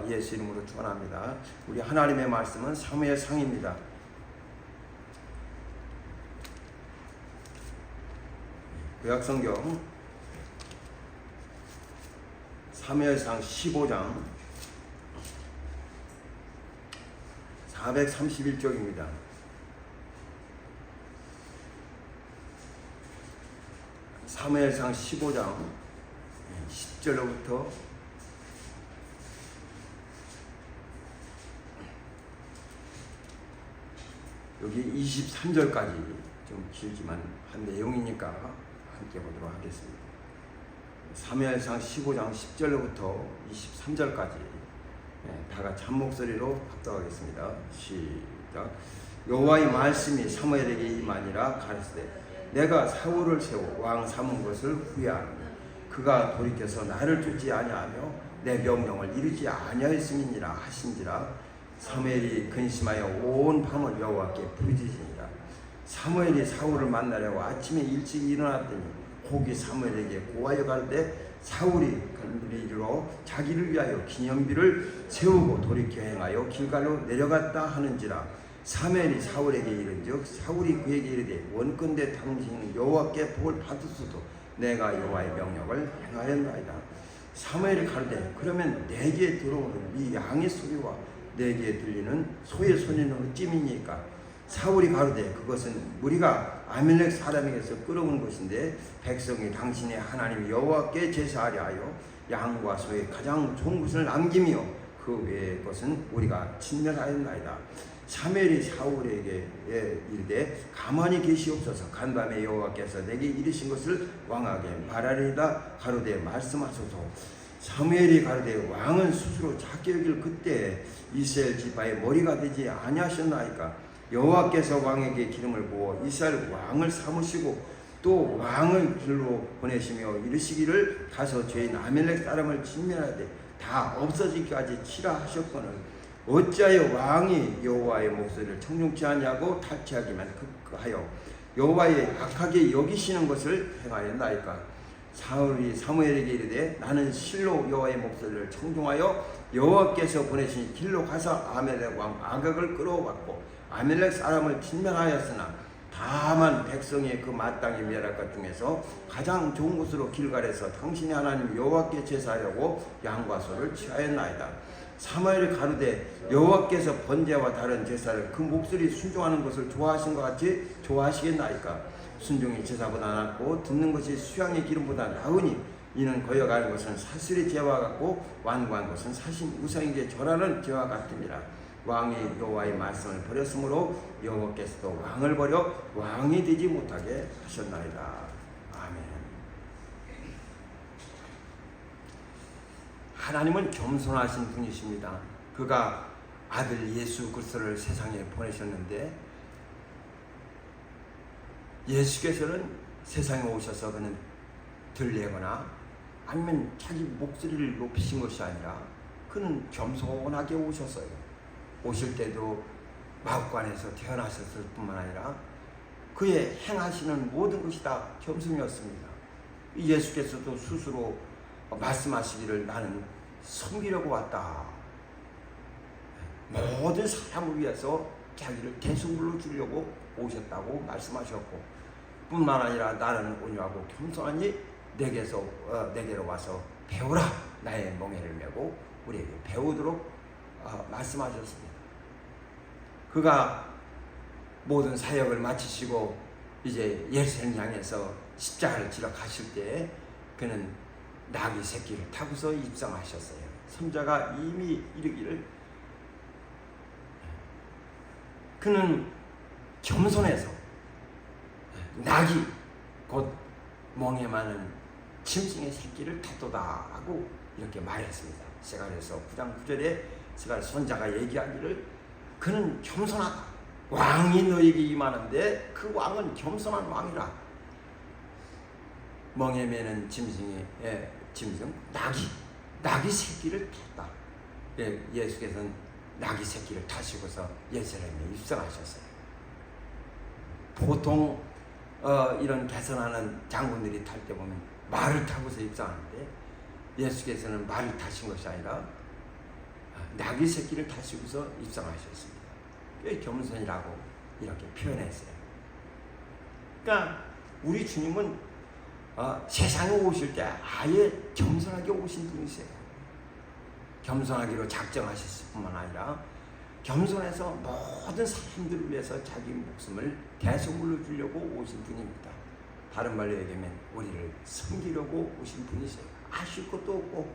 예수 이름으로 축원합니다. 우리 하나님의 말씀은 사무엘상입니다. 구약성경 사무엘상 15장 431쪽입니다. 사무엘상 15장 10절로부터 여기 23절까지 좀 길지만 한 내용이니까 함께 보도록 하겠습니다. 사무엘상 15장 10절로부터 23절까지 다 같이 한 목소리로 합독하겠습니다. 시작. 여호와의 말씀이 사무엘에게 임하니라 가라사대 내가 사울을 세워 왕 삼은 것을 후회하노니 그가 돌이켜서 나를 쫓지 아니하며 내 명령을 이루지 아니하였음이니라 하신지라. 사무엘이 근심하여 온 밤을 여호와께 부르짖으니라. 사무엘이 사울을 만나려고 아침에 일찍 일어났더니 고기 사무엘에게 고하여 가르되 사울이 그를 이르러 자기를 위하여 기념비를 세우고 돌이켜 행하여 길갈로 내려갔다 하는지라. 사무엘이 사울에게 이른즉 사울이 그에게 이르되 원컨대 당신은 여호와께 복을 받으소서 내가 여호와의 명령을 행하였나이다. 사무엘이 가르되 그러면 내게 들어오는 이 양의 소리와 내게 들리는 소의 소리는 어찌미니까. 사울이 가로되 그것은 무리가 아멜렉 사람에게서 끌어온 것인데 백성이 당신의 하나님 여호와께 제사하려 하여 양과 소의 가장 좋은 것을 남기며 그 외의 것은 우리가 진멸하였나이다. 사무엘이 사울에게 이르되 가만히 계시옵소서. 간밤에 여호와께서 내게 이르신 것을 왕에게 말하리이다. 가로되 말씀하소서. 사무엘이 가로되 왕은 스스로 작게 여길 그때 이스라엘 지파의 머리가 되지 아니하셨나이까. 여호와께서 왕에게 기름을 부어 이스라엘 왕을 삼으시고 또 왕을 길로 보내시며 이르시기를 가서 죄인 아멜렉 사람을 진멸하되 다 없어지기까지 치라 하셨거늘 어찌하여 왕이 여호와의 목소리를 청종치 아니하고 탈취하기만 급하여 여호와의 악하게 여기시는 것을 행하였나이까. 사울이 사무엘에게 이르되 나는 실로 여호와의 목소리를 청종하여 여호와께서 보내신 길로 가서 아멜렉 왕 아각을 끌어왔고 아멜렉 사람을 진멸하였으나 다만 백성의 그 마땅히 멸할 것 중에서 가장 좋은 곳으로 길갈에서 당신의 하나님 여호와께 제사하려고 양과 소를 취하였나이다. 사무엘이 가로되 여호와께서 번제와 다른 제사를 그 목소리 순종하는 것을 좋아하신 것 같이 좋아하시겠나이까. 순종이 제사보다 낫고 듣는 것이 수양의 기름보다 나으니 이는 거여가는 것은 사슬의 죄와 같고 완고한 것은 사신 우상에게 절하는 죄와 같으니라. 왕이 여호와의 말씀을 버렸으므로 여호와께서도 왕을 버려 왕이 되지 못하게 하셨나이다. 아멘. 하나님은 겸손하신 분이십니다. 그가 아들 예수 그리스도를 세상에 보내셨는데 예수께서는 세상에 오셔서 그는 들리거나 아니면 자기 목소리를 높이신 것이 아니라 그는 겸손하게 오셨어요. 오실 때도 마구간에서 태어나셨을 뿐만 아니라 그의 행하시는 모든 것이 다 겸손이었습니다. 예수께서도 스스로 말씀하시기를 나는 섬기려고 왔다. 모든 사람을 위해서 자기를 대속물로 주려고 오셨다고 말씀하셨고 뿐만 아니라 나는 온유하고 겸손하니 내게로 와서 배우라. 나의 멍에를 메고 우리에게 배우도록 말씀하셨습니다. 그가 모든 사역을 마치시고 이제 예루살렘 향해서 십자가를 지러 가실 때 그는 나귀 새끼를 타고서 입성하셨어요. 선자가 이미 이르기를 그는 겸손해서 나귀 곧 멍에 많은 짐승의 새끼를 탔도다 하고 이렇게 말했습니다. 스가랴서 9장 9절에 스가랴 선자가 얘기하기를 그는 겸손하다. 왕이 너에게 임하는데 그 왕은 겸손한 왕이라. 멍에 매는 짐승 나귀 새끼를 탔다. 예수께서는 나귀 새끼를 타시고서 예루살렘에 입성하셨어요. 보통 이런 개선하는 장군들이 탈 때 보면 말을 타고서 입성하는데 예수께서는 말을 타신 것이 아니라 나귀 새끼를 타시고서 입성하셨습니다. 꽤 겸손이라고 이렇게 표현했어요. 그러니까 우리 주님은 세상에 오실 때 아예 겸손하게 오신 분이세요. 겸손하기로 작정하셨을 뿐만 아니라 겸손해서 모든 사람들을 위해서 자기 목숨을 대속물로 주려고 오신 분입니다. 다른 말로 얘기하면 우리를 섬기려고 오신 분이세요. 아실 것도 없고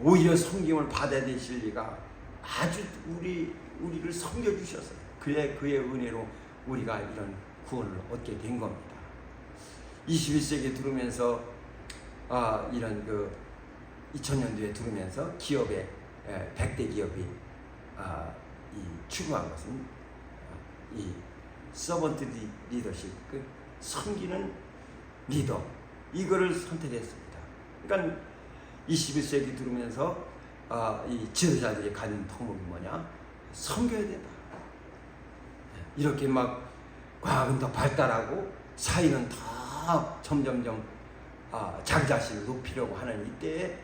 오히려 섬김을 받아야 되실 리가 아주 우리를 섬겨주셨어요. 그의 은혜로 우리가 이런 구원을 얻게 된 겁니다. 21세기에 들어오면서 이런 2000년도에 들어오면서 기업의 100대 기업이 추구한 것은 이 서번트 리더십, 섬기는 리더, 이거를 선택했습니다. 그러니까 21세기 들어오면서 이 지도자들이 가진 덕목이 뭐냐? 섬겨야 된다. 이렇게 막 과학은 더 발달하고 사회는 더 점점점 자기 자신을 높이려고 하는 이때에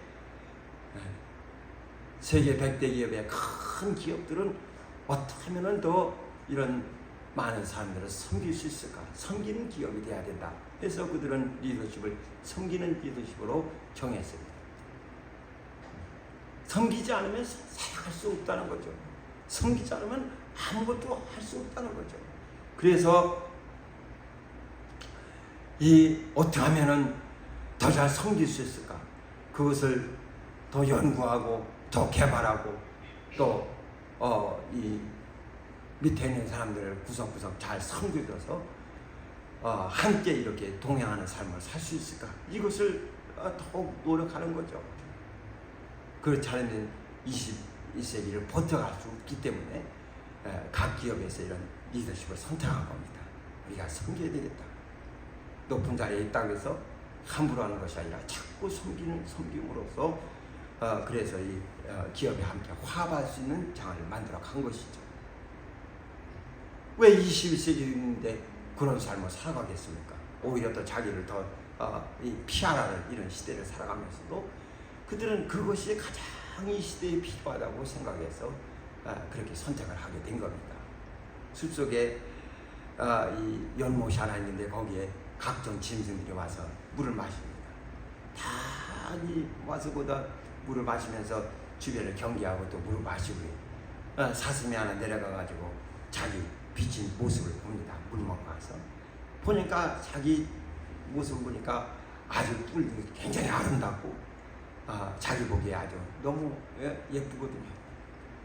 세계 100대 기업의 큰 기업들은 어떻게 하면 더 이런 많은 사람들을 섬길 수 있을까? 섬기는 기업이 돼야 된다. 그래서 그들은 리더십을 섬기는 리더십으로 정했습니다. 섬기지 않으면 살아갈 수 없다는 거죠. 섬기지 않으면 아무것도 할 수 없다는 거죠. 그래서 어떻게 하면은 더 잘 섬길 수 있을까? 그것을 더 연구하고 더 개발하고 또 이 밑에 있는 사람들을 구석구석 잘 섬겨줘서 함께 이렇게 동행하는 삶을 살 수 있을까? 이것을 더욱 노력하는 거죠. 그렇지 않으면 21세기를 버텨갈 수 없기 때문에 각 기업에서 이런 리더십을 선택한 겁니다. 우리가 섬겨야 되겠다. 높은 자리에 있다고 해서 함부로 하는 것이 아니라 자꾸 섬김으로써 그래서 이 기업에 함께 화합할 수 있는 장을 만들어 간 것이죠. 왜 21세기인데 그런 삶을 살아가겠습니까? 오히려 또 자기를 더 피하라는 이런 시대를 살아가면서도 그들은 그것이 가장 이 시대에 필요하다고 생각해서 그렇게 선택을 하게 된 겁니다. 숲속에 이 연못이 하나 있는데 거기에 각종 짐승들이 와서 물을 마십니다. 다 와서 보다 물을 마시면서 주변을 경계하고 또 물을 마시고 사슴이 하나 내려가가지고 자기 비친 모습을 봅니다. 물 먹고 와서 보니까 자기 모습을 보니까 아주 뿔도 굉장히 아름답고 자기 보기에 아주 너무 예쁘거든요.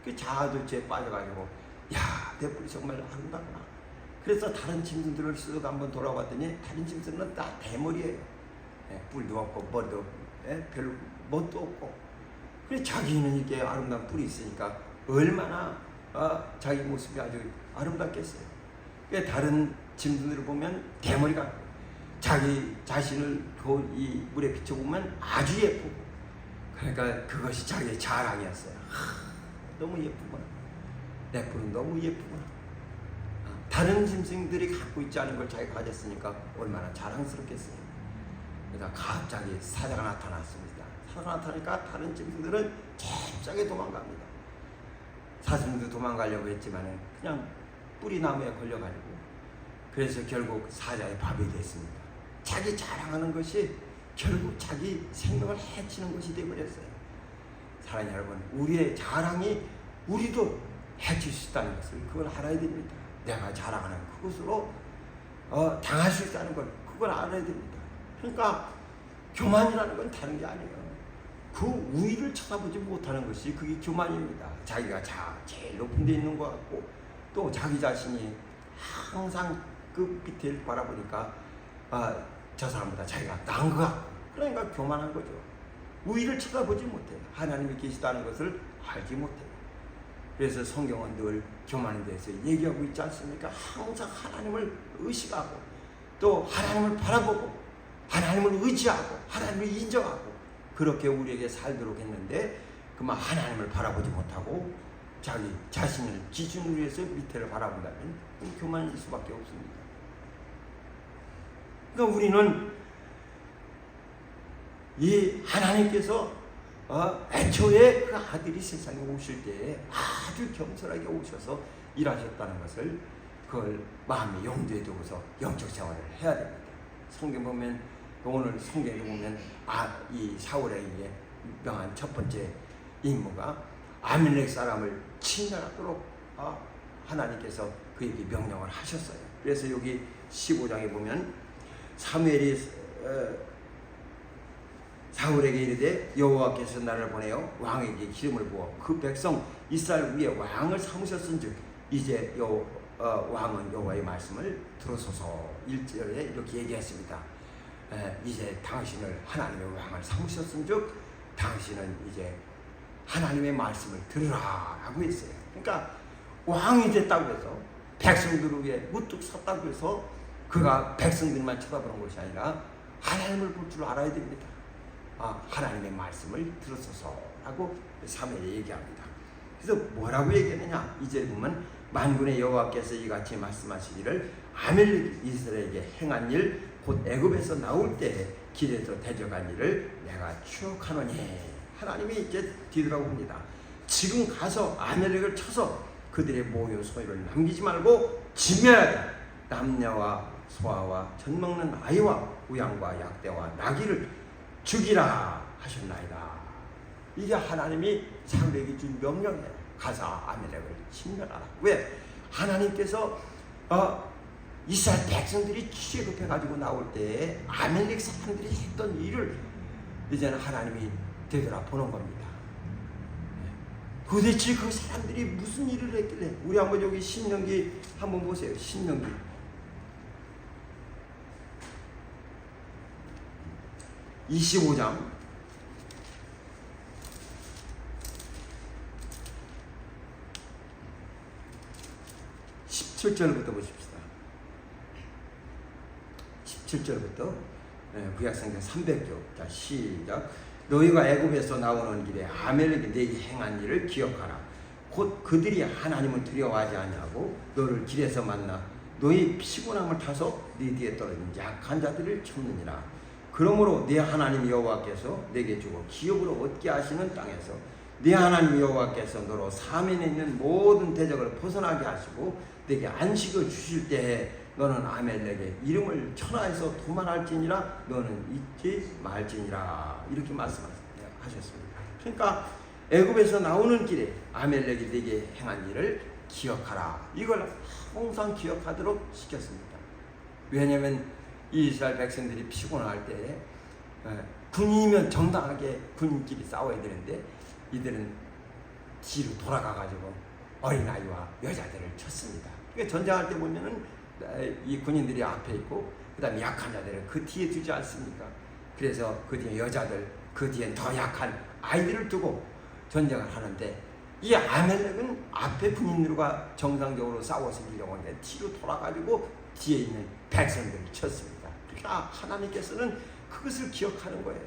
그 자아도취에 빠져가지고 야, 내 뿔이 정말 아름답구나. 그래서 다른 짐승들을 쓱 한번 돌아봤더니 다른 짐승은 다 대머리예요. 뿔도 없고 머리도 별로 멋도 없고. 그래서 자기는 이렇게 아름다운 뿔이 있으니까 얼마나 자기 모습이 아주 아름답겠어요. 다른 짐승들을 보면 대머리가 자기 자신을 이 물에 비춰보면 아주 예쁘고, 그러니까 그것이 자기의 자랑이었어요. 너무 예쁘구나. 내 뿔은 너무 예쁘구나. 다른 짐승들이 갖고 있지 않은 걸 자기가 가졌으니까 얼마나 자랑스럽겠어요. 그러다 갑자기 사자가 나타났습니다. 사자가 나타나니까 다른 짐승들은 잽싸게 도망갑니다. 사슴도 도망가려고 했지만 그냥 뿌리나무에 걸려가지고, 그래서 결국 사자의 밥이 됐습니다. 자기 자랑하는 것이 결국 자기 생명을 해치는 것이 되어버렸어요. 사랑하는 여러분, 우리의 자랑이 우리도 해칠 수 있다는 것을 그걸 알아야 됩니다. 내가 자랑하는 그것으로 당할 수 있다는 걸 그걸 알아야 됩니다. 그러니까 교만이라는 건 다른 게 아니에요. 그 우위를 쳐다보지 못하는 것이 그게 교만입니다. 자기가 제일 높은 데 있는 것 같고 또 자기 자신이 항상 그 밑을 바라보니까 저 사람보다 자기가 나은 것 같고, 그러니까 교만한 거죠. 우위를 쳐다보지 못해요. 하나님이 계시다는 것을 알지 못해요. 그래서 성경은 늘 교만에 대해서 얘기하고 있지 않습니까? 항상 하나님을 의식하고 또 하나님을 바라보고 하나님을 의지하고 하나님을 인정하고 그렇게 우리에게 살도록 했는데, 그만 하나님을 바라보지 못하고 자기 자신을 기준으로 해서 밑에를 바라본다면 교만일 수밖에 없습니다. 그러니까 우리는 이 하나님께서 애초에 그 아들이 세상에 오실 때에 아주 겸손하게 오셔서 일하셨다는 것을 그걸 마음에 염두에 두고서 영적 생활을 해야 됩니다. 성경 보면 오늘 성경에 보면 이 사울에게 명한 첫 번째 임무가 아멜렉 사람을 침멸하도록 하나님께서 그에게 명령을 하셨어요. 그래서 여기 15장에 보면 사무엘이 사울에게 이르되 여호와께서 나를 보내어 왕에게 기름을 부어 그 백성 이스라엘 위에 왕을 삼으셨은즉 이제 왕은 여호와의 말씀을 들어서서 1절에 이렇게 얘기했습니다. 이제 당신을 하나님의 왕을 삼으셨은즉 당신은 이제 하나님의 말씀을 들으라 하고 했어요. 그러니까 왕이 됐다고 해서 백성들 위에 무뚝 섰다고 해서 그가 백성들만 쳐다보는 것이 아니라 하나님을 볼 줄 알아야 됩니다. 하나님의 말씀을 들었어서 하고 사무엘이 얘기합니다. 그래서 뭐라고 얘기하느냐, 이제 보면 만군의 여호와께서 이같이 말씀하시기를 아멜렉 이스라엘에게 행한 일 곧 애굽에서 나올 때 길에서 대적한 일을 내가 추억하노니. 하나님이 이제 뒤돌아봅니다. 지금 가서 아멜렉을 쳐서 그들의 모유 소유를 남기지 말고 진멸해야 돼. 남녀와 소아와 젖먹는 아이와 우양과 약대와 나귀를 죽이라 하셨나이다. 이게 하나님이 사울에게 준 명령이에요. 가서 아멜렉을 진멸하라. 왜? 하나님께서 이스라엘 백성들이 취급해가지고 나올 때 아멜렉 사람들이 했던 일을 이제는 하나님이 되돌아보는 겁니다. 도대체 그 사람들이 무슨 일을 했길래, 우리 한번 여기 신명기 한번 보세요. 신명기 25장 17절부터 보십시다. 17절부터 구약성경 300쪽. 자, 시작. 너희가 애굽에서 나오는 길에 아멜렉이 내게 행한 일을 기억하라. 곧 그들이 하나님을 두려워하지 아니하고 너를 길에서 만나 너희 피곤함을 타서 네 뒤에 떨어진 약한 자들을 쳤느니라. 그러므로 네 하나님 여호와께서 내게 주고 기업으로 얻게 하시는 땅에서 네 하나님 여호와께서 너로 사면에 있는 모든 대적을 벗어나게 하시고 내게 안식을 주실 때에 너는 아멜렉의 이름을 천하에서 도만할지니라. 너는 잊지 말지니라. 이렇게 말씀하셨습니다. 그러니까 애굽에서 나오는 길에 아멜렉이 내게 행한 일을 기억하라. 이걸 항상 기억하도록 시켰습니다. 왜냐하면 이스라엘 백성들이 피곤할 때 군인이면 정당하게 군인끼리 싸워야 되는데 이들은 뒤로 돌아가가지고 어린아이와 여자들을 쳤습니다. 그러니까 전쟁할 때 보면은 이 군인들이 앞에 있고 그 다음에 약한 자들은 그 뒤에 두지 않습니까? 그래서 그 뒤에 여자들, 그 뒤엔 더 약한 아이들을 두고 전쟁을 하는데 이 아멜렉은 앞에 군인들과 정상적으로 싸워서 이기려고 하는데 뒤로 돌아가지고 뒤에 있는 백성들을 쳤습니다. 그러니까 하나님께서는 그것을 기억하는 거예요.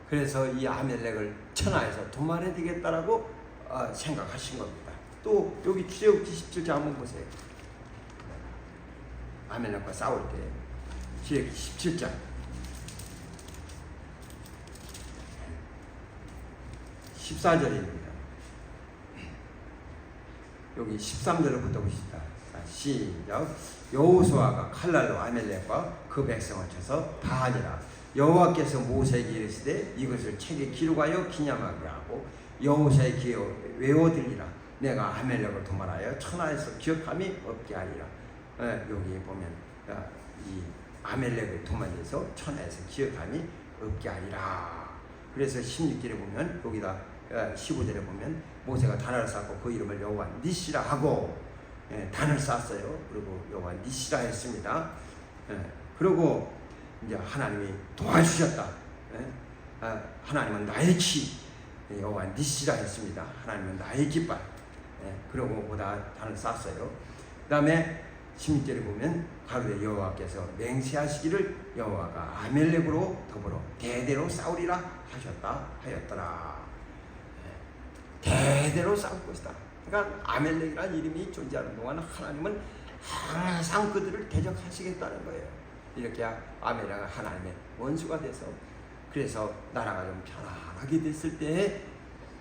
그래서 이 아멜렉을 천하에서 도말해야 되겠다라고 생각하신 겁니다. 또 여기 출애굽기 17장 한번 보세요. 아멜렉과 싸울 때 출애굽기 17장 14절입니다. 여기 13절부터 보시다. 시작. 여호수아가 칼날로 아멜렉과 그 백성을 쳐서 다 하니라. 여호와께서 모세에게 이르시되 이것을 책에 기록하여 기념하게 하고 여호수아의 귀에 외워들리라. 내가 아멜렉을 도말하여 천하에서 기억함이 없게 하리라. 여기 보면 이 아멜렉을 도말해서 천하에서 기억함이 없게 하리라. 그래서 16절에 보면 여기다 15절에 보면 모세가 단을 쌓고 그 이름을 여호와 니시라 하고 단을 쌓았어요. 그리고 여호와 니시라 했습니다. 그리고 이제 하나님이 도와주셨다. 하나님은 나의 기 여호와 니시라 했습니다. 하나님은 나의 깃발. 그러고 보다 단을 쌓았어요. 그 다음에 16절에 보면 가로되 여호와께서 맹세하시기를 여호와가 아멜렉으로 더불어 대대로 싸우리라 하였더라. 대대로 싸울 것이다. 그러니까 아멜렉이라는 이름이 존재하는 동안 하나님은 항상 그들을 대적하시겠다는 거예요. 이렇게 아멜렉은 하나님의 원수가 돼서 그래서 나라가 좀 편안하게 됐을 때에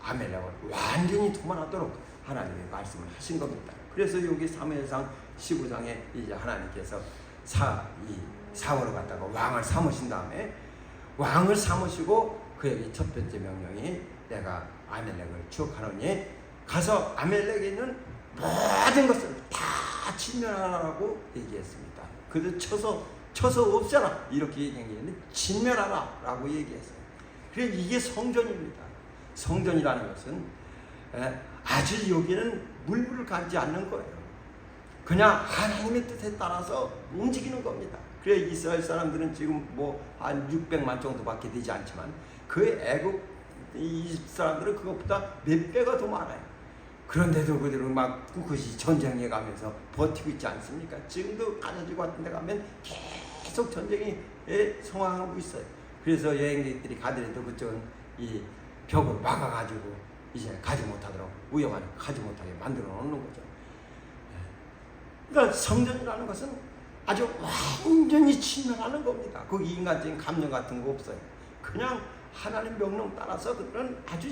아멜렉을 완전히 도만하도록 하나님의 말씀을 하신 겁니다. 그래서 여기 사무엘상 15장에 이제 하나님께서 사울을 갖다가 왕을 삼으신 다음에 왕을 삼으시고 그에게 첫 번째 명령이 내가 아멜렉을 추억하노니 가서 아멜렉에 있는 모든 것을 다 진멸하라고 얘기했습니다. 그래서 쳐서 없애라 이렇게 얘기했는데 진멸하라 라고 얘기했어요. 그래서 이게 성전입니다. 성전이라는 것은 아주 여기는 물불을 가리지 않는 거예요. 그냥 하나님의 뜻에 따라서 움직이는 겁니다. 그래 이스라엘 사람들은 지금 뭐 한 600만 정도밖에 되지 않지만 그 애굽 이 사람들은 그것보다 몇 배가 더 많아요. 그런데도 그들은 막 꿋꿋이 전쟁에 가면서 버티고 있지 않습니까? 지금도 가나지고 같은 데 가면 계속 전쟁이 성황하고 있어요. 그래서 여행객들이 가더라도 그쪽은 이 벽을 막아가지고 이제 가지 못하도록 위험하니까 가지 못하게 만들어 놓는 거죠. 그러니까 성전이라는 것은 아주 완전히 침멸하는 겁니다. 거기 인간적인 감정 같은 거 없어요. 그냥 하나님 명령 따라서 그들은 아주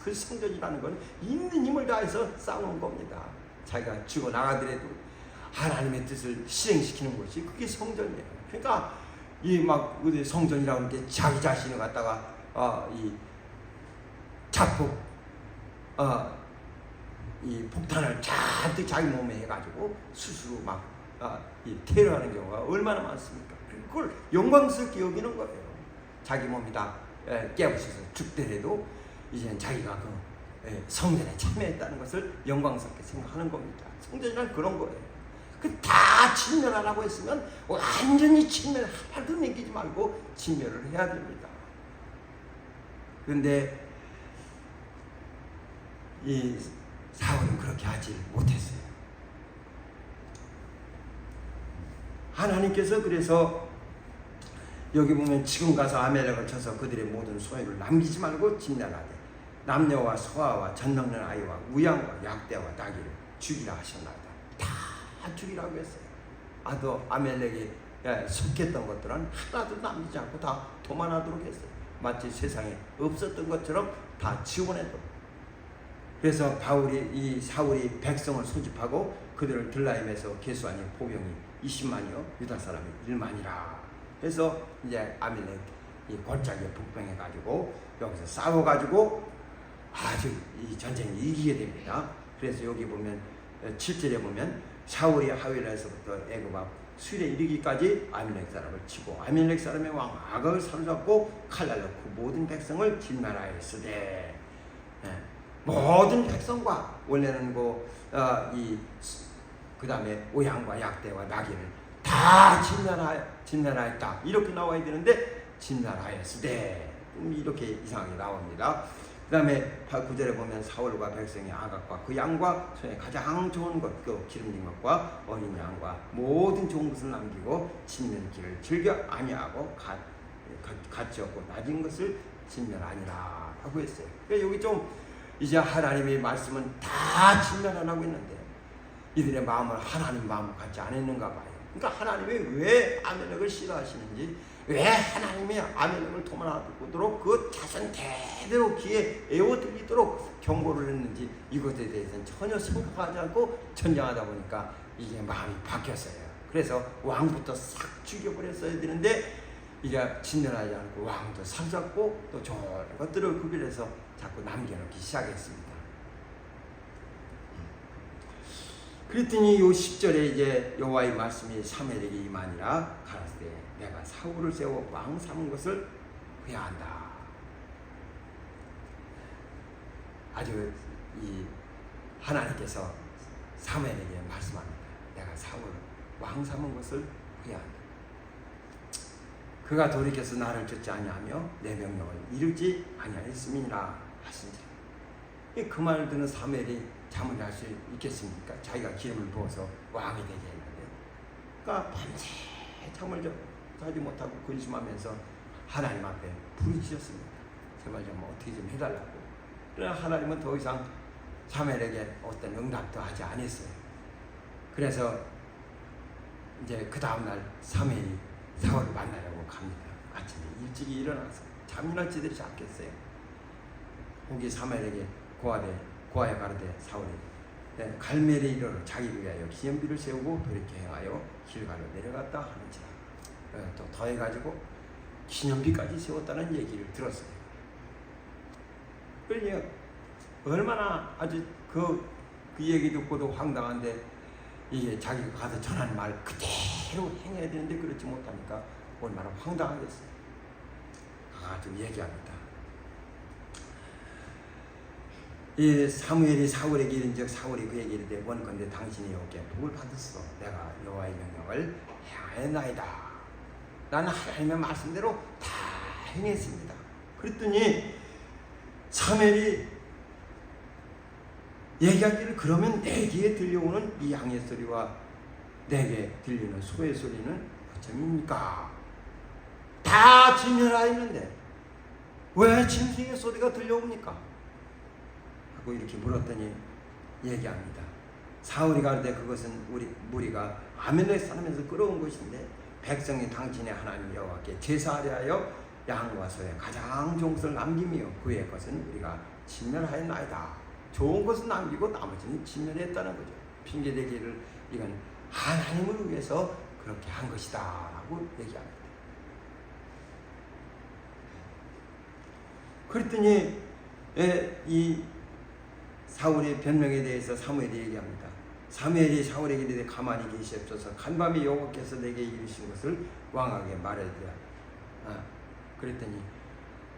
그 성전이라는 건 있는 힘을 다해서 싸우는 겁니다. 자기가 죽어나가더라도 하나님의 뜻을 실행시키는 것이 그게 성전이에요. 그러니까 이 막 성전이라고 하는 게 자기 자신을 갖다가 이 자폭 이 폭탄을 잔뜩 자기 몸에 해가지고 스스로 막 이 테러하는 경우가 얼마나 많습니까? 그걸 영광스럽게 여기는 거예요. 자기 몸이 다 깨부셔서 죽더라도 이제 자기가 그 성전에 참여했다는 것을 영광스럽게 생각하는 겁니다. 성전이란 그런 거예요. 그 다 진멸하라고 했으면 완전히 팔도 넘기지 말고 진멸을 해야 됩니다. 그런데 이 사울은 그렇게 하지 못했어요. 하나님께서 그래서 여기 보면 지금 가서 아멜렉을 쳐서 그들의 모든 소유를 남기지 말고 진멸하되 남녀와 소아와 젖먹는 아이와 우양과 약대와 나귀를 죽이라 하셨나이다. 다 죽이라고 했어요. 또 아멜렉이 속했던 것들은 하나도 남기지 않고 다 도만하도록 했어요. 마치 세상에 없었던 것처럼 다 지원해도. 그래서 사울이 백성을 소집하고 그들을 들라임에서 계수하니 보병이 20만이요 유다 사람이 1만이라 해서 이제 아멜렉 이 골짜기에 북병해가지고 여기서 싸워가지고 아주 이 전쟁이 이기게 됩니다. 그래서 여기 보면 7절에 보면 사울이 하윌에서부터 애굽 앞 술에 이르기까지 아멜렉 사람을 치고 아멜렉 사람의 왕 아각을 사로잡고 칼날로 그 모든 백성을 진멸하였으되 모든 백성과 원래는 그 다음에 오양과 약대와 나귀를 다 진멸하였다 이렇게 나와야 되는데 진멸하였으되 이렇게 이상하게 나옵니다. 그 다음에 9절에 보면 사울과 백성이 아각과 그 양과 손에 가장 좋은 것, 그 기름진 것과 어린 양과 모든 좋은 것을 남기고 진멸 길을 즐겨 아니하고 가치 없고 낮은 것을 진멸하니라 하고 했어요. 그러니까 여기 좀 이제 하나님의 말씀은 다 진멸하고 있는데 이들의 마음을 하나님 마음을 갖지 않았는가 봐요. 그러니까 하나님이 왜 아멜렉을 싫어하시는지, 왜 하나님이 아멜렉을 도망하도록 그 자손 대대로 귀에 애워들리도록 경고를 했는지 이것에 대해서는 전혀 생각하지 않고 전쟁하다 보니까 이게 마음이 바뀌었어요. 그래서 왕부터 싹 죽여버렸어야 되는데 이게 진멸하지 않고 왕도 사로잡고 또 좋은 것들을 구별해서 자꾸 남겨놓기 시작했습니다. 그랬더니 요 10절에 이제 여호와의 말씀이 사무엘에게 임하니라 가라사대 내가 사울을 세워 왕 삼은 것을 회하한다. 아주 이 하나님께서 사무엘에게 말씀합니다. 내가 사울을 왕 삼은 것을 회하한다. 그가 돌이켜서 나를 쫓지 아니하며 내 명령을 이루지 아니하였음이니라 하신지. 그 말을 듣는 사무엘이 잠을 잘 수 있겠습니까? 자기가 기름을 부어서 왕이 되게 했는데, 그러니까 밤새 잠을 자지 못하고 근심하면서 하나님 앞에 부르짖었습니다. 제발 좀 어떻게 좀 해달라고. 그러나 하나님은 더 이상 사무엘에게 어떤 응답도 하지 않았어요. 그래서 이제 그 다음날 사무엘이 사울을 만나려고 갑니다. 아침에 일찍이 일어나서 잠이나 제대로 잤겠어요. 후기 사무엘에게 고아에 가르되 사울이 갈멜에 이르러 자기를 위하여 기념비를 세우고 돌이켜 행하여 길갈로 내려갔다 하는지라. 또 더해가지고 기념비까지 세웠다는 얘기를 들었어요. 그러니 얼마나 아주 그 얘기 듣고도 황당한데, 이게 자기가 가서 전한 말 그대로 행해야 되는데 그렇지 못하니까 얼마나 황당하겠어요. 아주 얘기합니다. 이 사무엘이 사울에게 이른즉 사울이 그에게 이르되 원컨대 당신이 여호와께 복을 받았어. 내가 여호와의 명령을 행하였나이다. 나는 하나님의 말씀대로 다 행했습니다. 그랬더니 사무엘이 얘기하기를 그러면 내 귀에 들려오는 이 양의 소리와 내게 들리는 소의 소리는 어쩌입니까? 다 진멸하였는데 왜 짐승의 소리가 들려옵니까? 하고 이렇게 물었더니 얘기합니다. 사울이 가르되 그것은 우리 무리가 아멜렉 사람에서 끌어온 것인데 백성이 당신의 하나님 여호와께 제사하려 하여 양과 소의 가장 좋은 것을 남기며 그의 것은 우리가 진멸하였나이다. 좋은 것은 남기고 나머지는 진멸했다는 거죠. 핑계대기를 이건 하나님을 위해서 그렇게 한 것이다 라고 얘기합니다. 그랬더니 이 사울의 변명에 대해서 사무엘이 얘기합니다. 사무엘이 사울에게 이르되 가만히 계시옵소서. 간밤에 여호와께서 내게 이르신 것을 왕에게 말하리라. 그랬더니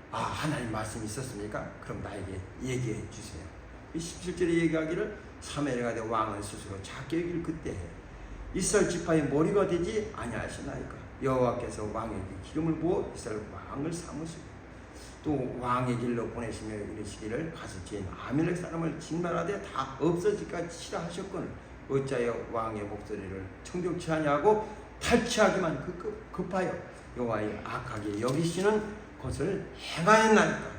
하나님 말씀이 있었습니까? 그럼 나에게 얘기해 주세요. 17절에 얘기하기를 사무엘이 가되 왕은 스스로 작게 여길 그때에 이스라엘 지파의 머리가 되지 아니하시나이까. 여호와께서 왕에게 기름을 부어 이스라엘 왕을 삼으시고 또 왕의 길로 보내시며 이르시기를 가서 지은 아멜렉 사람을 진멸하되 다 없어질까 치라 하셨거늘 어찌하여 왕의 목소리를 청종치 아니하고 탈취하기만 급하여 여호와의 악하게 여기시는 것을 행하였나이까.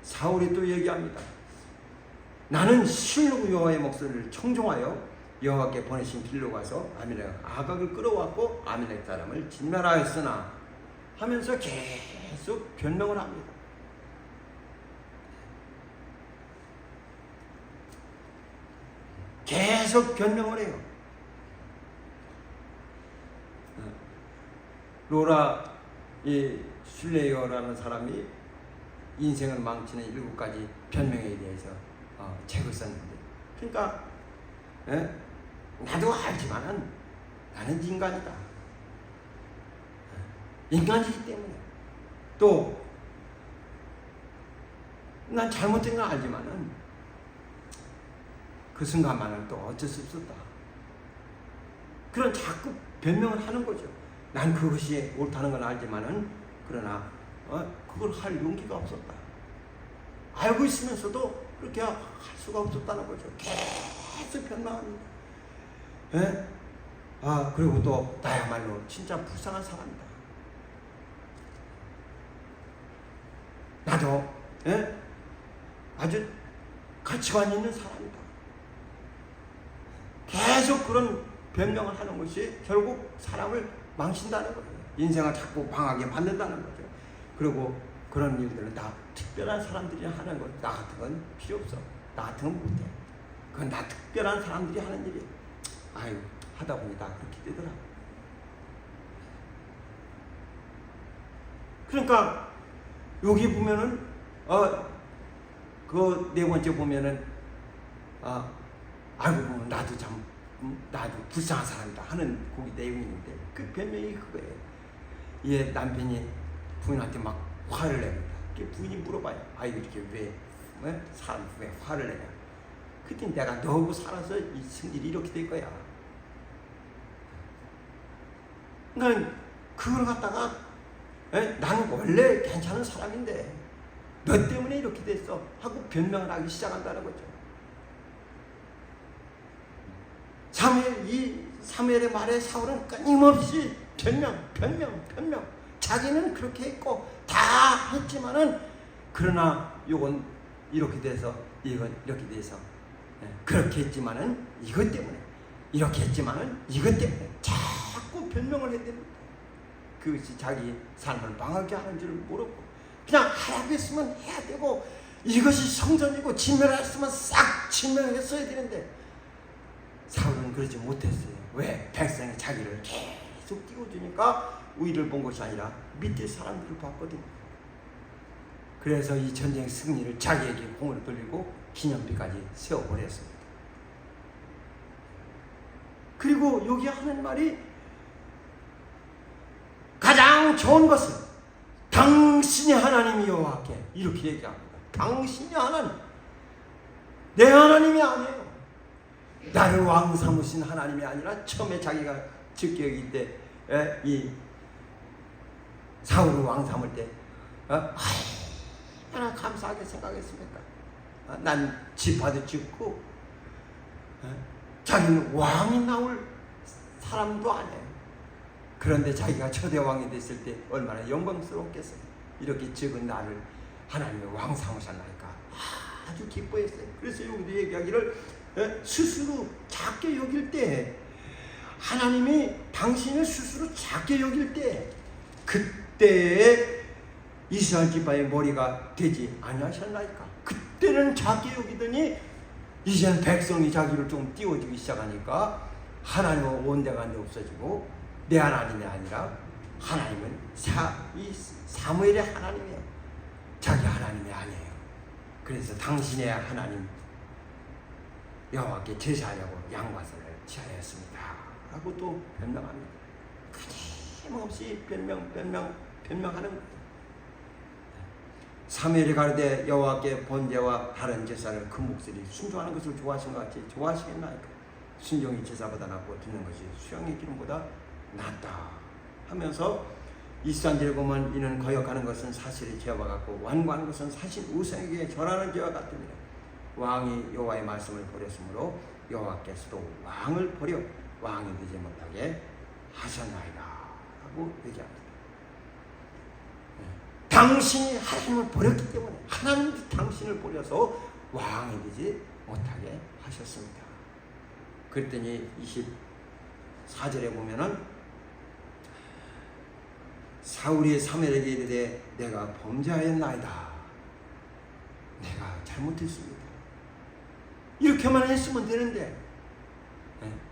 사울이 또 얘기합니다. 나는 실로 여호와의 목소리를 청종하여 여호와께 보내신 길로 가서 아멜렉 아각을 끌어왔고 아멜렉 사람을 진멸하였으나 하면서 계속 변명을 합니다. 계속 변명을 해요. 로라 이 슐레이어라는 사람이 인생을 망치는 7가지 변명에 대해서 책을 썼는데, 그러니까 나도 알지만은 나는 인간이다. 인간이기 때문에 또 난 잘못된 건 알지만은 그 순간만은 또 어쩔 수 없었다. 그런 자꾸 변명을 하는 거죠. 난 그것이 옳다는 건 알지만은 그러나 그걸 할 용기가 없었다. 알고 있으면서도 그렇게 할 수가 없었다는 거죠. 계속 변명합니다. 그리고 또 나야말로 진짜 불쌍한 사람이다. 나도 아주 가치관 있는 사람이다. 계속 그런 변명을 하는 것이 결국 사람을 망친다는 거예요. 인생을 자꾸 방하게 만든다는 거죠. 그리고 그런 일들은 다 특별한 사람들이 하는 거. 나 같은 건 필요 없어. 나 같은 건 못해. 그건 다 특별한 사람들이 하는 일이에요. 아유, 하다 보니 다 그렇게 되더라. 그러니까 여기 보면은 그 네 번째 보면은 알고 보면 나도 참 나도 불쌍한 사람이다 하는 거기 내용이 있는데 그 변명이 그거예요. 얘 남편이 부인한테 막 화를 냅니다. 부인이 물어봐요. 이렇게 왜 사람 왜 화를 내냐? 그때 내가 너하고 살아서 이 성질이 이렇게 될 거야. 그러니까 그걸 갖다가 나는 원래 괜찮은 사람인데 너 때문에 이렇게 됐어 하고 변명을 하기 시작한다는 거죠. 사무엘의 말에 사울은 끊임없이 변명. 자기는 그렇게 했고 다 했지만은 그러나 이건 이렇게 돼서 이건 이렇게 돼서 그렇게 했지만은 이것 때문에 이렇게 했지만은 이것 때문에 자꾸 변명을 해야 됩니다. 그것이 자기 삶을 망하게 하는 줄 모르고 그냥 하라고 했으면 해야 되고 이것이 성전이고 진멸했으면 싹 진멸했어야 되는데 사울은 그러지 못했어요. 왜? 백성이 자기를 계속 띄워주니까 우위를 본 것이 아니라 밑에 사람들을 봤거든요. 그래서 이 전쟁 승리를 자기에게 공을 돌리고 기념비까지 세워버렸습니다. 그리고 여기 하는 말이 가장 좋은 것은 당신이 하나님 여호와께 이렇게 얘기합니다. 당신이 하나님, 내 하나님이 아니에요. 나를 왕 삼으신 하나님이 아니라 처음에 자기가 즉기 여길 때 이 사울을 왕 삼을 때 얼마나 감사하게 생각했습니까? 난 지파도 죽고 자기는 왕이 나올 사람도 아니에요. 그런데 자기가 초대왕이 됐을 때 얼마나 영광스럽겠어요. 이렇게 적은 나를 하나님의 왕 삼으셨나니까 아주 기뻐했어요. 그래서 여기도 얘기하기를 스스로 작게 여길 때 하나님이 당신을 스스로 작게 여길 때 그때에 이스라엘 지파의 머리가 되지 아니하셨나이까. 그때는 작게 여기더니 이제는 백성이 자기를 좀 띄워주기 시작하니까 하나님은 온데간데 없어지고 내 하나님이 아니라 하나님은 사무엘의 하나님이에요. 자기 하나님이 아니에요. 그래서 당신의 하나님 여호와께 제사하려고 양과설을 취하였습니다 라고 또 변명합니다. 끊임없이 변명하는 거예요. 사무엘이 가르되 여호와께 번제와 다른 제사를 그 목소리 순종하는 것을 좋아하신 것 같이 좋아하시겠나이까. 순종이 제사보다 낫고 듣는 것이 수양의 기름보다 낫다 하면서 이스라엘에 보면 이는 거역하는 것은 사실의 죄와 같고 완고하는 것은 사실 우상에게 절하는 죄와 같습니다. 왕이 여호와의 말씀을 버렸으므로 여호와께서도 왕을 버려 왕이 되지 못하게 하셨나이다 하고 얘기합니다. 당신이 하나님을 버렸기 때문에 하나님이 당신을 버려서 왕이 되지 못하게 하셨습니다. 그랬더니 24절에 보면은 사울이 사무엘에게 이르되 내가 범죄하였나이다. 내가 잘못했습니다. 이렇게만 했으면 되는데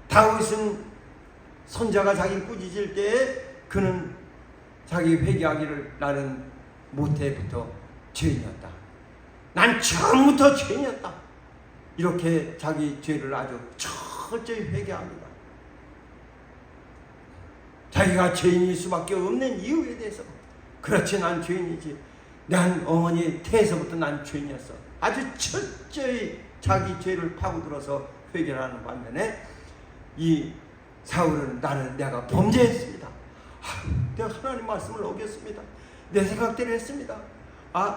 다윗은 손자가 자기 꾸짖을 때에 그는 자기 회개하기를 나는 모태부터 죄인이었다. 난 처음부터 죄인이었다. 이렇게 자기 죄를 아주 철저히 회개합니다. 자기가 죄인일 수밖에 없는 이유에 대해서 그렇지 난 죄인이지. 난 어머니 태에서부터 난 죄인이었어. 아주 철저히 자기 죄를 파고들어서 회개하는 반면에 이 사울은 내가 범죄했습니다. 내가 하나님 말씀을 어겼습니다. 내 생각대로 했습니다.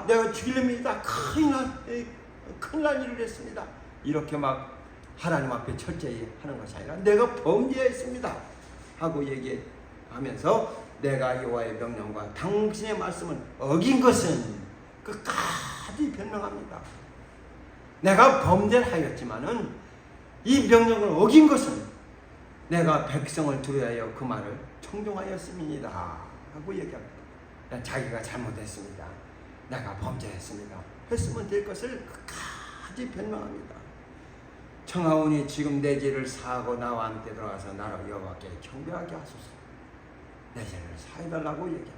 내가 죽이려면 큰일 날 일을 했습니다. 이렇게 막 하나님 앞에 철저히 하는 것이 아니라 내가 범죄했습니다 하고 얘기하면서 내가 여호와의 명령과 당신의 말씀을 어긴 것은 끝까지 변명합니다. 내가 범죄를 하였지만은 이 명령을 어긴 것은 내가 백성을 두려하여 그 말을 청종하였음이니이다 하고 얘기합니다. 자기가 잘못했습니다. 내가 범죄했습니다. 했으면 될 것을 끝까지 변명합니다. 청하오니 지금 내 죄를 사하고 나와 함께 들어가서 나로 여호와께 경배하게 하소서. 내 죄를 사해달라고 얘기합니다.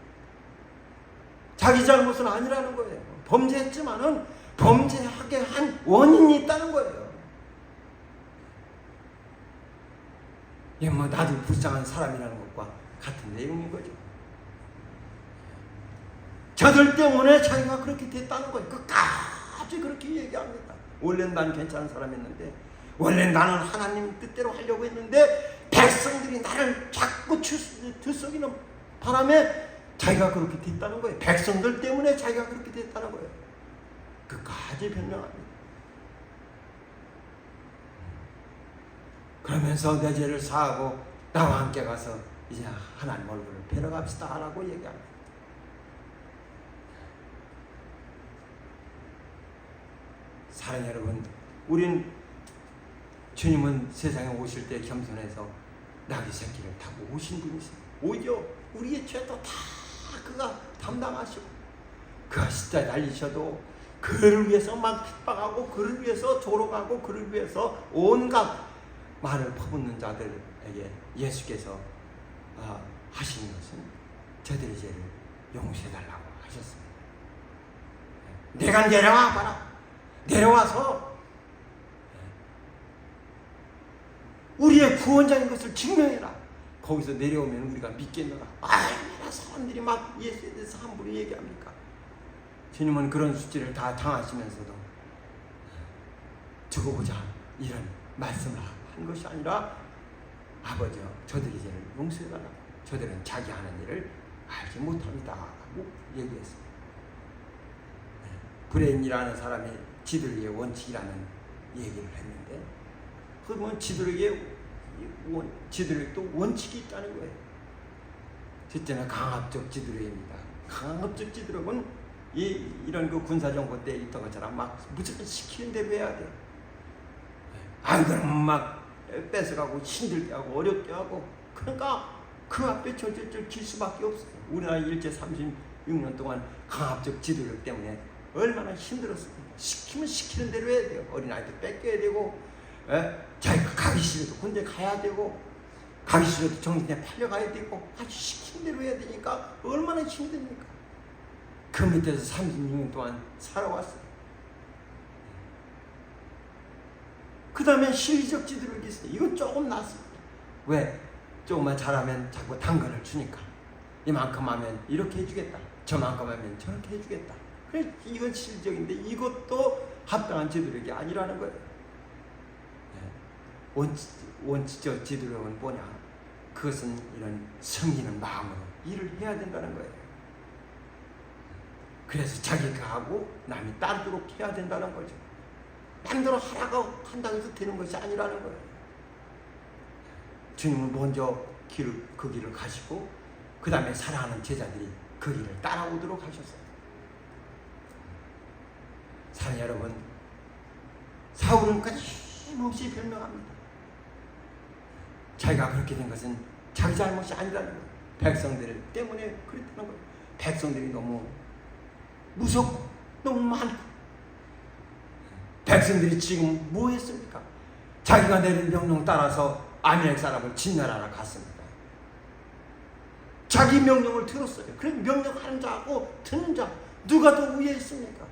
자기 잘못은 아니라는 거예요. 범죄했지만은 범죄하게 한 원인이 있다는 거예요. 나도 불쌍한 사람이라는 것과 같은 내용인 거죠. 저들 때문에 자기가 그렇게 됐다는 거예요. 끝까지 그렇게 얘기합니다. 원래는 난 괜찮은 사람이었는데, 원래 나는 하나님 뜻대로 하려고 했는데 백성들이 나를 자꾸 들썩이는 바람에 자기가 그렇게 됐다는 거예요. 백성들 때문에 자기가 그렇게 됐다는 거예요. 끝까지 변명합니다. 그러면서 내 죄를 사하고 나와 함께 가서 이제 하나님 얼굴을 뵈러 갑시다 라고 얘기합니다. 사랑하는 여러분, 우린 주님은 세상에 오실 때 겸손해서 나귀 새끼를 타고 오신 분이세요. 오히려 우리의 죄도 다 그가 담당하시고 그가 십자가에 달리셔도 그를 위해서 막 핍박하고 그를 위해서 조롱하고 그를 위해서 온갖 말을 퍼붓는 자들에게 예수께서 하시는 것은 저들의 죄를 용서해달라고 하셨습니다. 내가 내려와 봐라. 내려와서 우리의 구원자인 것을 증명해라. 거기서 내려오면 우리가 믿겠노라. 얼마나 사람들이 막 예수에 대해서 함부로 얘기합니까? 주님은 그런 수치를 다 당하시면서도 두고 보자 이런 말씀을 한 것이 아니라 아버지여 저들의 죄를 용서해달라고. 저들은 자기 하는 일을 알지 못합니다 하고 얘기했습니다. 브레인이라는 사람이 지도력의 원칙이라는 얘기를 했는데 그러면 지도력도 원칙이 있다는 거예요. 첫째는 강압적 지도력입니다. 강압적 지도력은 이런 그 군사정권 때 있던 것처럼 막 무조건 시키는 대로 해야 돼요. 안 그러면 막 뺏어가고 힘들게 하고 어렵게 하고 그러니까 그 앞에 절절절 길 수밖에 없어요. 우리나라 일제 36년 동안 강압적 지도력 때문에 얼마나 힘들었습니까? 시키면 시키는 대로 해야 돼요. 어린아이들 뺏겨야 되고 자기가 가기 싫어도 군대 가야 되고 가기 싫어도 정신에 팔려가야 되고 아주 시키는 대로 해야 되니까 얼마나 힘듭니까? 그 밑에서 36년 동안 살아왔어요. 그 다음에 실리적 지도력이 있어요. 이건 조금 낫습니다. 왜? 조금만 잘하면 자꾸 당근을 주니까 이만큼 하면 이렇게 해주겠다. 저만큼 하면 저렇게 해주겠다. 그래, 이건 실적인데 이것도 합당한 지도력이 아니라는 거예요. 원칙적 지도력은 뭐냐? 그것은 이런 섬기는 마음으로 일을 해야 된다는 거예요. 그래서 자기가 하고 남이 따르도록 해야 된다는 거죠. 남대로 하라고 한다고 해서 되는 것이 아니라는 거예요. 주님은 먼저 그 길을 가시고 그 다음에 사랑하는 제자들이 그 길을 따라오도록 하셨어요. 사랑하는 여러분, 사울은 끊임없이 변명합니다. 자기가 그렇게 된 것은 자기 잘못이 아니라는 거예요. 백성들 때문에 그랬다는 거예요. 백성들이 너무 무섭고 너무 많고 백성들이 지금 뭐 했습니까? 자기가 내린 명령 따라서 아멜렉 사람을 진멸하러 갔습니다. 자기 명령을 들었어요. 그럼 명령하는 자하고 듣는 자 누가 더 위에 있습니까?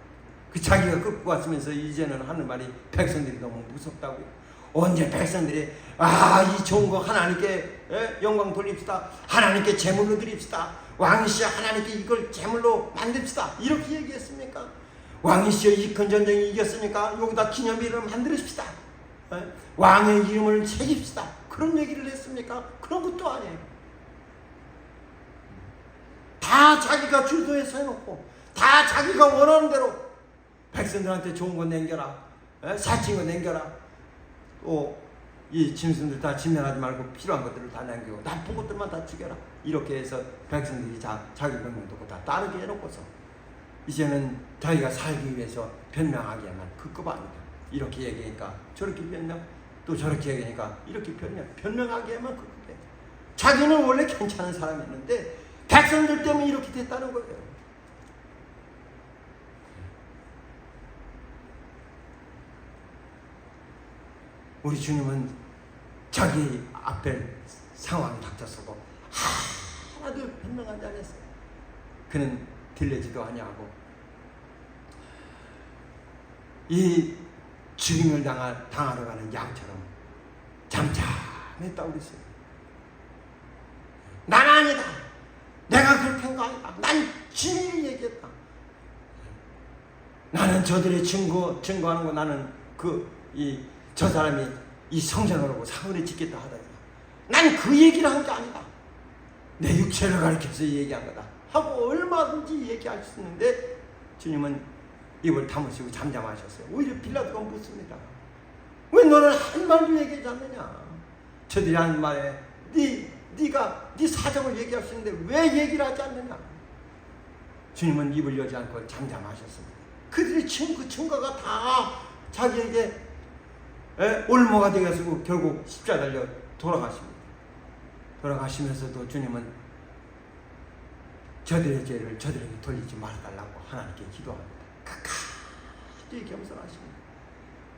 그 자기가 끌고 갔으면서 이제는 하는 말이 백성들이 너무 무섭다고요. 언제 백성들이 이 좋은 거 하나님께 영광 돌립시다. 하나님께 제물로 드립시다. 왕이시여 하나님께 이걸 제물로 만듭시다. 이렇게 얘기했습니까? 왕이시여 이 큰 전쟁이 이겼으니까 여기다 기념비를 만들읍시다. 왕의 이름을 새깁시다. 그런 얘기를 했습니까? 그런 것도 아니에요. 다 자기가 주도해서 해놓고 다 자기가 원하는 대로 백성들한테 좋은 거 남겨라. 사칭 거 남겨라. 또 이 짐승들 다 진멸하지 말고 필요한 것들을 다 남기고 나쁜 것들만 다 죽여라. 이렇게 해서 백성들이 자기 명령 듣고 다 따르게 해놓고서 이제는 자기가 살기 위해서 변명하기에만 급급합니다. 이렇게 얘기하니까 저렇게 변명, 또 저렇게 얘기하니까 이렇게 변명하기에만 급급해. 자기는 원래 괜찮은 사람이었는데 백성들 때문에 이렇게 됐다는 거예요. 우리 주님은 자기 앞에 상황이 닥쳤어도 하나도 변명하지 않았어요. 그는 들리지도 아니하고 이 죽임을 당하러 가는 양처럼 잠잠했다고 그랬어요. 난 아니다. 내가 그렇게 한 거 아니다. 난 진리를 얘기했다. 나는 저들의 증거하는 거 나는 저 사람이 이 성전으로 상을 짓겠다 하더니 난 그 얘기를 한 게 아니다. 내 육체를 가리켜서 얘기한 거다 하고 얼마든지 얘기할 수 있는데 주님은 입을 다무시고 잠잠하셨어요. 오히려 빌라도가 묻습니다. 왜 너는 한 말도 얘기하지 않느냐? 저들이 하는 말에 네가 네 사정을 얘기할 수 있는데 왜 얘기를 하지 않느냐? 주님은 입을 열지 않고 잠잠하셨습니다. 그들의 증거가 다 자기에게 올무가 되어서 결국 십자가 달려 돌아가십니다. 돌아가시면서도 주님은 저들의 죄를 저들에게 돌리지 말아달라고 하나님께 기도합니다. 끝까지 겸손하십니다.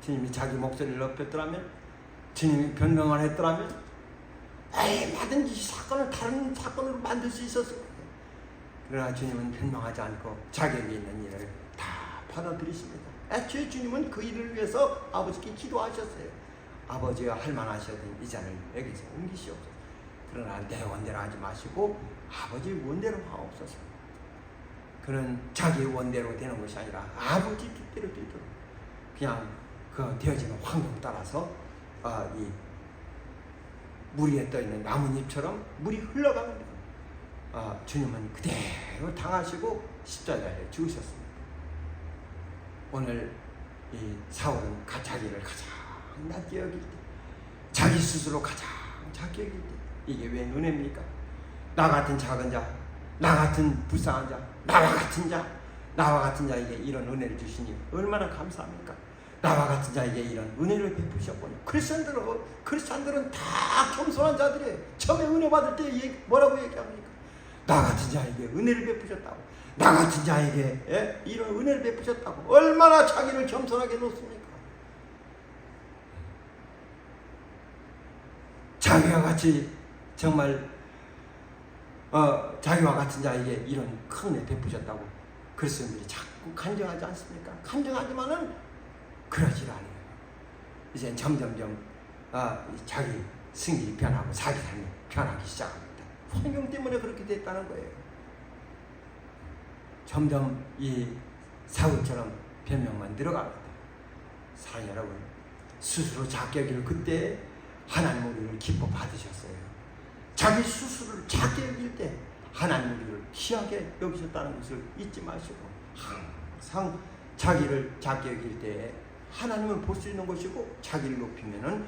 주님이 자기 목소리를 높였더라면, 주님이 변명을 했더라면 얼마든지 사건을 다른 사건으로 만들 수 있었을 거예요. 그러나 주님은 변명하지 않고 자기에게 있는 일을 다 받아들이십니다. 애초에 주님은 그 일을 위해서 아버지께 기도하셨어요. 아버지가 할 만하시던 이 잔을 내게서 옮기시옵소서. 그러나 내 원대로 하지 마시고 아버지 원대로 하옵소서. 그는 자기 원대로 되는 것이 아니라 아버지 뜻대로 되도록 그냥 그 되어지는 환경 따라서 이 물 위에 떠있는 나뭇잎처럼 물이 흘러갑니다. 주님은 그대로 당하시고 십자가에 죽으셨습니다. 오늘 이 사울은 자기를 가장 낮게 여길 때, 자기 스스로 가장 작게 여길 때, 이게 왜 은혜입니까? 나 같은 작은 자, 나 같은 불쌍한 자, 나와 같은 자에게 이런 은혜를 주시니 얼마나 감사합니까? 나와 같은 자에게 이런 은혜를 베푸셨군요. 크리스찬들은 다 겸손한 자들이에요. 처음에 은혜 받을 때 뭐라고 얘기합니까? 나 같은 자에게 은혜를 베푸셨다고. 나 같은 자에게 이런 은혜를 베푸셨다고. 얼마나 자기를 겸손하게 놓습니까? 자기와 같이 정말 자기와 같은 자에게 이런 큰 은혜 베푸셨다고 그리스도인들이 자꾸 간증하지 않습니까? 간증하지만은 그러질 않아요. 이제 점점점 자기 승질이 변하고 자기 삶이 변하기 시작합니다. 환경 때문에 그렇게 됐다는 거예요. 점점 이 사울처럼 변명만 늘어갑니다. 사랑 여러분, 스스로 작게 여길 그때 하나님 우리를 기뻐 받으셨어요. 자기 스스로를 작게 여길 때 하나님 우리를 귀하게 여기셨다는 것을 잊지 마시고 항상 자기를 작게 여길 때 하나님을 볼 수 있는 것이고, 자기를 높이면은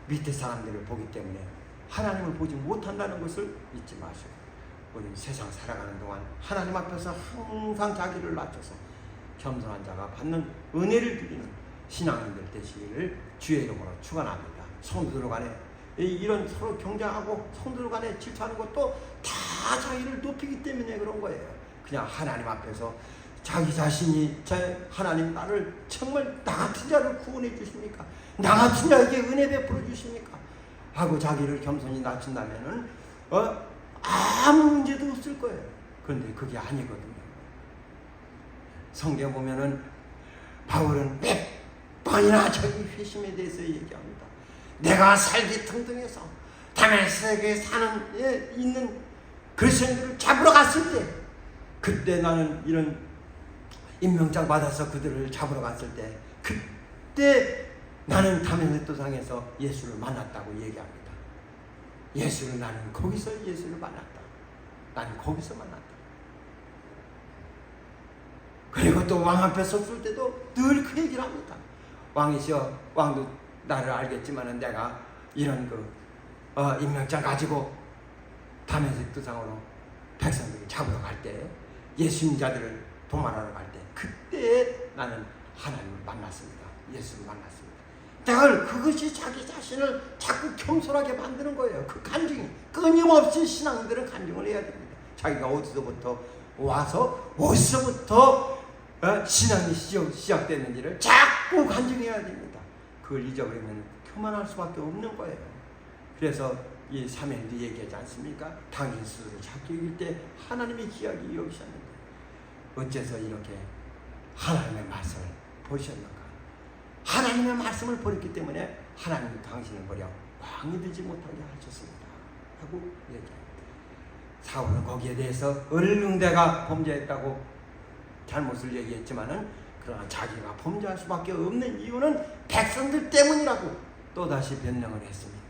밑에 사람들을 보기 때문에 하나님을 보지 못한다는 것을 잊지 마시고, 우리는 세상 살아가는 동안 하나님 앞에서 항상 자기를 낮춰서 겸손한 자가 받는 은혜를 드리는 신앙인들 되시기를 주의 이름으로 축원합니다. 성도들 간에 이런 서로 경쟁하고 성도들 간에 질투하는 것도 다 자기를 높이기 때문에 그런 거예요. 그냥 하나님 앞에서 자기 자신이 하나님 나를 정말 나 같은 자를 구원해 주십니까? 나 같은 자에게 은혜 베풀어 주십니까? 하고 자기를 겸손히 낮춘다면은 아무 문제도 없을 거예요. 그런데 그게 아니거든요. 성경 보면은 바울은 몇 번이나 자기 회심에 대해서 얘기합니다. 내가 살기 등등해서 다메섹에 사는 있는 그리스도인들을 잡으러 갔을 때, 그때 나는 이런 임명장 받아서 그들을 잡으러 갔을 때, 그때 나는 다메섹 도상에서 예수를 만났다고 얘기합니다. 나는 거기서 예수를 만났다. 나는 거기서 만났다. 그리고 또 왕 앞에 섰을 때도 늘 그 얘기를 합니다. 왕이시여, 왕도 나를 알겠지만은 내가 이런 임명장 가지고 다메섹 도상으로 백성들을 잡으러 갈 때, 예수님 자들을 도말하러 갈 때, 그때 나는 하나님을 만났습니다. 예수를 만났습니다. 그것이 자기 자신을 자꾸 겸손하게 만드는 거예요. 그 간증이 끊임없이 신앙인들은 간증을 해야 됩니다. 자기가 어디서부터 와서 어디서부터 신앙이 시작됐는지를 자꾸 간증해야 됩니다. 그걸 잊어버리면 교만할 수밖에 없는 거예요. 그래서 이 사면도 얘기하지 않습니까? 당신 스스로 작게 여길 때 하나님이 귀하게 여기셨는데 어째서 이렇게 하나님의 말씀을 버리셨는가? 하나님의 말씀을 버렸기 때문에 하나님이 당신을 버려 왕이 되지 못하게 하셨습니다. 하고 얘기합니다. 사울은 거기에 대해서 을릉대가 범죄했다고 잘못을 얘기했지만은, 그러나 자기가 범죄할 수밖에 없는 이유는 백성들 때문이라고 또다시 변명을 했습니다.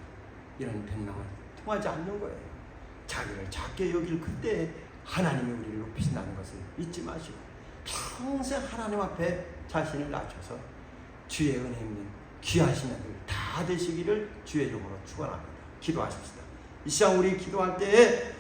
이런 변명은 통하지 않는 거예요. 자기를 작게 여길 그때 하나님이 우리를 높이신다는 것을 잊지 마시고 평생 하나님 앞에 자신을 낮춰서 주의 은혜 있는 귀하신 자들 다 되시기를 주의 이름으로 축원합니다. 기도하십시다. 이 시간 우리 기도할 때에